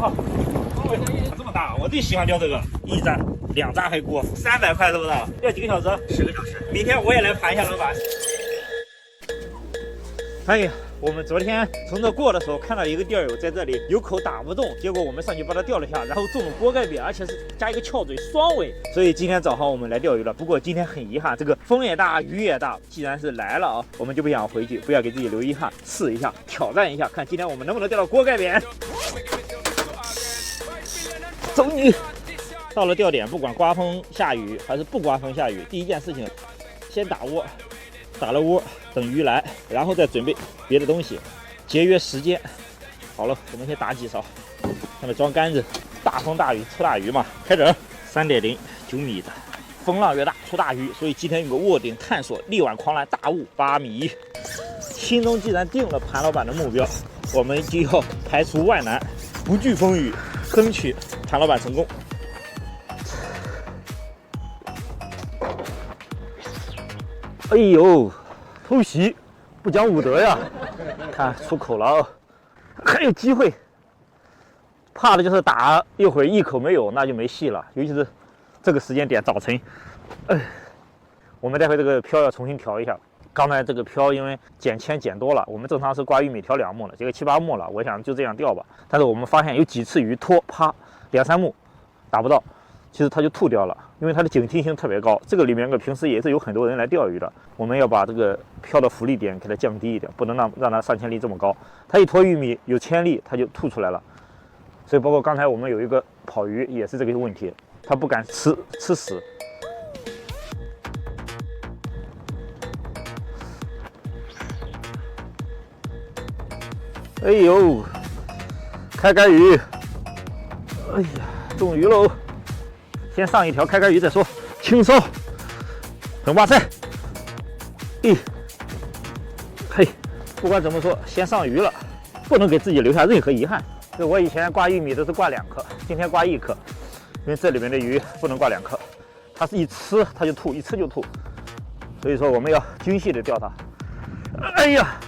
好。哦，这么大，我最喜欢钓这个，一扎、两扎黑锅，300块是不是？钓几个小时？10个小时。明天我也来盘一下，老板。哎呀，我们昨天从这过的时候看到一个钓友在这里有口打不动，结果我们上去把他钓了下，然后中了锅盖扁，而且是加一个翘嘴双尾。所以今天早上我们来钓鱼了。不过今天很遗憾，这个风也大，雨也大。既然是来了啊，我们就不想回去，不要给自己留遗憾，试一下，挑战一下，看今天我们能不能钓到锅盖扁。走你！到了钓点，不管刮风下雨还是不刮风下雨，第一件事情先打窝，打了窝等鱼来，然后再准备别的东西，节约时间。好了，我们先打几勺，下面装杆子。大风大雨出大鱼嘛，开整。3.0 9米的，风浪越大出大鱼，所以今天有个卧顶探索力挽狂澜大物8米。心中既然定了盘老板的目标，我们就要排除万难，不惧风雨，争取盘老板成功。哎呦，偷袭，不讲武德呀！看出口了啊，还有机会。怕的就是打一会儿一口没有，那就没戏了。尤其是这个时间点，早晨。我们待会这个漂要重新调一下。刚才这个漂因为减铅减多了，我们正常是挂玉米调2目了，结果7、8目了。我想就这样钓吧。但是我们发现有几次鱼拖啪2、3目打不到，其实它就吐掉了，因为它的警惕性特别高。这个里面平时也是有很多人来钓鱼的，我们要把这个漂的浮力点给它降低一点，不能让它上铅力这么高。它一拖玉米有铅力，它就吐出来了。所以包括刚才我们有一个跑鱼也是这个问题，它不敢吃死。哎呦，开竿鱼！哎呀，中鱼喽！先上一条开竿鱼再说，轻松。哇塞！嘿，不管怎么说，先上鱼了，不能给自己留下任何遗憾。就我以前挂玉米都是挂2颗，今天挂1颗，因为这里面的鱼不能挂2颗，它是一吃它就吐，一吃就吐，所以说我们要精细的钓它。哎呀，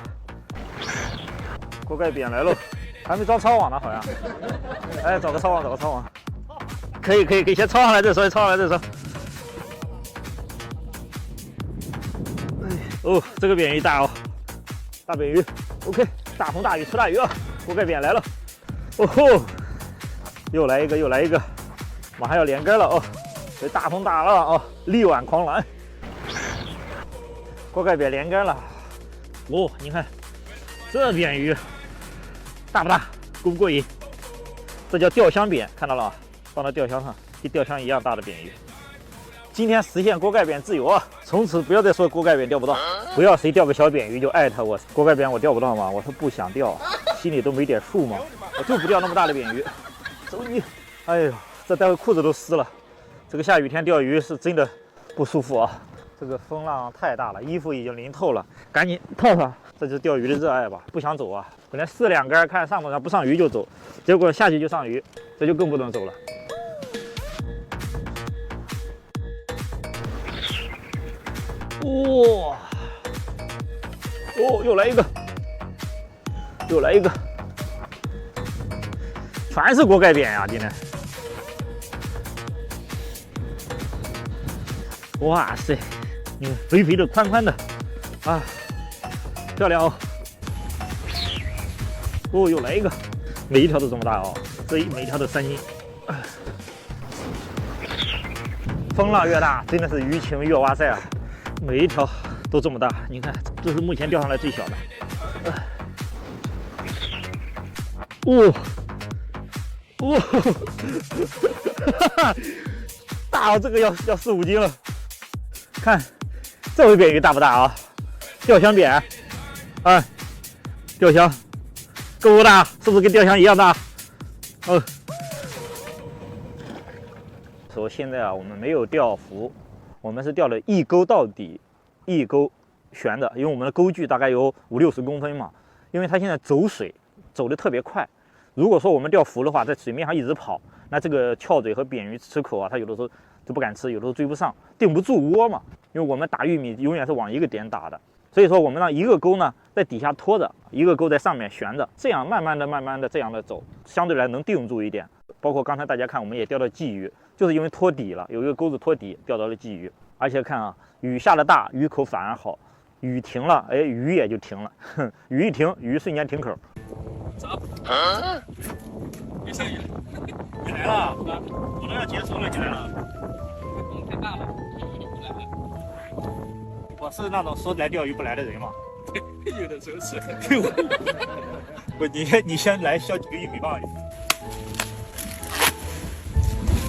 锅盖扁来喽，还没装抄网呢好像。哎，找个抄网，可以，先抄上来再说，哦，这个扁鱼大哦，大扁鱼 ，OK， 大风大雨出大鱼啊，锅盖扁来了。哦吼，又来一个，马上要连竿了哦！这大风大浪哦，力挽狂澜，锅盖扁连竿了。哦，你看这扁鱼大不大？过不过瘾？这叫钓箱扁，看到了吗？放到钓箱上，跟钓箱一样大的扁鱼。今天实现锅盖扁自由啊！从此不要再说锅盖扁钓不到，不要谁钓个小扁鱼就艾特我，锅盖扁我钓不到吗？我说不想钓，心里都没点数吗？我就不钓那么大的扁鱼。走你！哎呦，这待会裤子都湿了。这个下雨天钓鱼是真的不舒服啊！这个风浪太大了，衣服已经淋透了，赶紧套上。这就是钓鱼的热爱吧？不想走啊！本来试2竿看上不上，不上鱼就走，结果下去就上鱼，这就更不能走了。哇！哦，又来一个，全是锅盖扁呀！今天，哇塞，你看肥肥的、宽宽的，啊，漂亮哦！哦，又来一个，每一条都这么大哦，每一条都3斤。风浪越大，真的是鱼情越哇塞啊！每一条都这么大，你看，这是目前钓上来最小的。大哦，这个要4、5斤了。看这回扁鱼大不大啊？钓箱扁，钓箱够不大？是不是跟钓箱一样大？说现在啊，我们没有钓浮，我们是钓了一钩到底，一钩悬的，因为我们的钩距大概有50、60公分嘛。因为它现在走水走得特别快，如果说我们钓浮的话，在水面上一直跑，那这个翘嘴和扁鱼吃口啊，它有的时候就不敢吃，有的时候追不上，定不住窝嘛。因为我们打玉米永远是往一个点打的，所以说我们让一个钩呢在底下拖着，一个钩在上面悬着，这样慢慢的这样的走，相对来能定住一点。包括刚才大家看，我们也钓到鲫鱼，就是因为拖底了，有一个钩子拖底，钓到了鲫鱼。而且看啊，雨下的大，鱼口反而好；雨停了，哎，鱼也就停了。雨一停，鱼瞬间停口。走。啊！别上鱼，你来了，我都要结束了，你来了。风太大了，鱼不来了。我是那种说来钓鱼不来的人吗？有的时候是。不，你先来削几个玉米棒。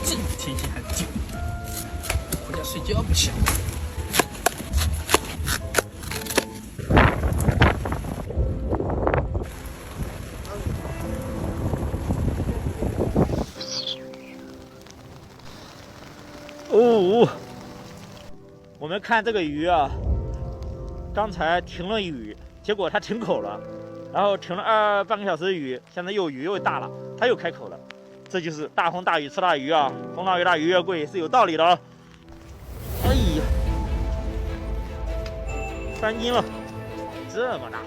这天气还静，回家睡觉不行。哦，我们看这个鱼啊，刚才停了雨，结果它停口了，然后停了半个小时的雨，现在雨又大了，它又开口了。这就是大风大雨吃大鱼啊，风大雨大鱼越贵是有道理的啊。哎呀，3斤了，这么大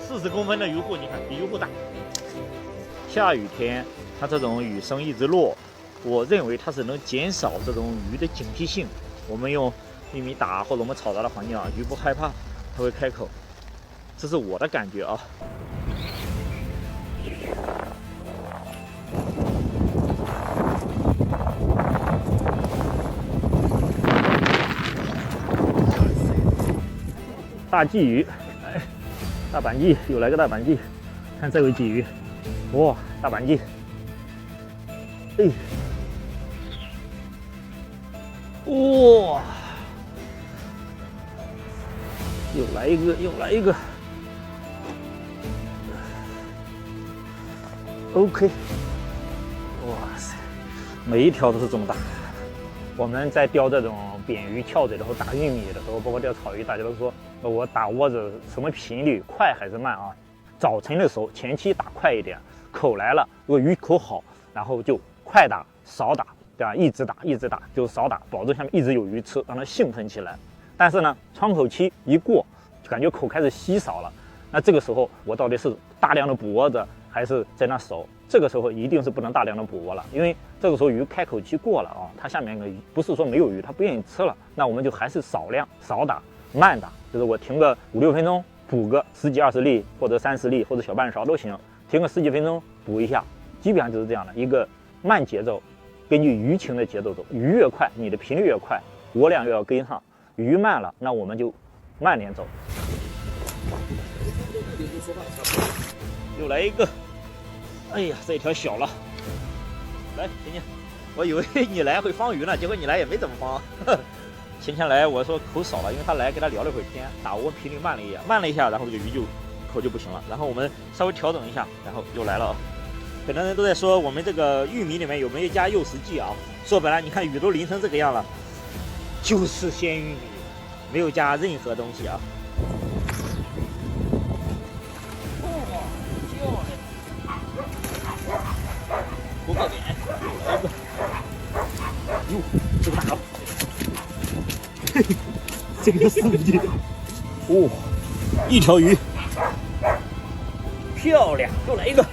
，40公分的鱼护，你看比鱼护大。下雨天，它这种雨声一直落。我认为它是能减少这种鱼的警惕性。我们用玉米打或者我们吵杂的环境啊，鱼不害怕，它会开口。这是我的感觉啊。大鲫鱼，哎，大板鲫，又来个大板鲫。看这位鲫鱼，哇，大板鲫，哎。哇！又来一个，又来一个。OK， 哇塞，每一条都是这么大。我们在钓这种扁鱼、翘嘴的时候，打玉米的时候，包括钓草鱼，大家都说我打窝子什么频率，快还是慢啊？早晨的时候前期打快一点，口来了，如果鱼口好，然后就快打少打。对吧？一直打，就少打，保证下面一直有鱼吃，让它兴奋起来。但是呢，窗口期一过，就感觉口开始稀少了。那这个时候，我到底是大量的捕窝着，还是在那守？这个时候一定是不能大量的捕窝了，因为这个时候鱼开口期过了啊，它下面的鱼不是说没有鱼，它不愿意吃了。那我们就还是少量少打，慢打，就是我停个5、6分钟，捕个10几20粒，或者30粒，或者小半勺都行，停个10几分钟捕一下，基本上就是这样的一个慢节奏。根据鱼情的节奏走，鱼越快，你的频率越快，窝量又要跟上。鱼慢了，那我们就慢点走。又来一个，哎呀，这一条小了。来，晴晴，我以为你来会放鱼呢，结果你来也没怎么放。晴晴来，我说口少了，因为他来跟他聊了会天，打窝频率慢了一下，然后这个鱼口就不行了。然后我们稍微调整一下，然后又来了啊。很多人都在说我们这个玉米里面有没有加诱食剂啊？说白了，你看雨都淋成这个样了，就是鲜玉米，没有加任何东西啊。不过点，哟，这个大了，嘿嘿，这个4斤，哦，一条鱼，漂亮，又来一个。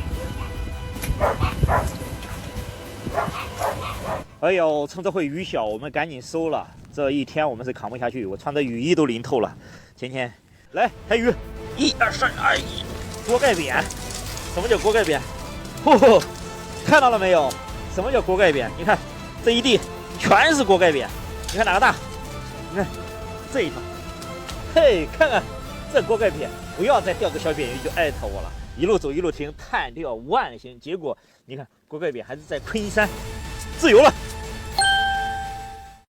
哎呦，趁这会雨小，我们赶紧收了。这一天我们是扛不下去，我穿的雨衣都淋透了。今天来抬鱼，1、2、3，哎，锅盖扁。什么叫锅盖扁？吼，看到了没有？什么叫锅盖扁？你看这一地全是锅盖扁。你看哪个大？你看这一条，嘿，看看这锅盖扁。不要再钓个小扁鱼就艾特我了。一路走一路停，探钓万星。结果你看锅盖扁还是在昆山自由了。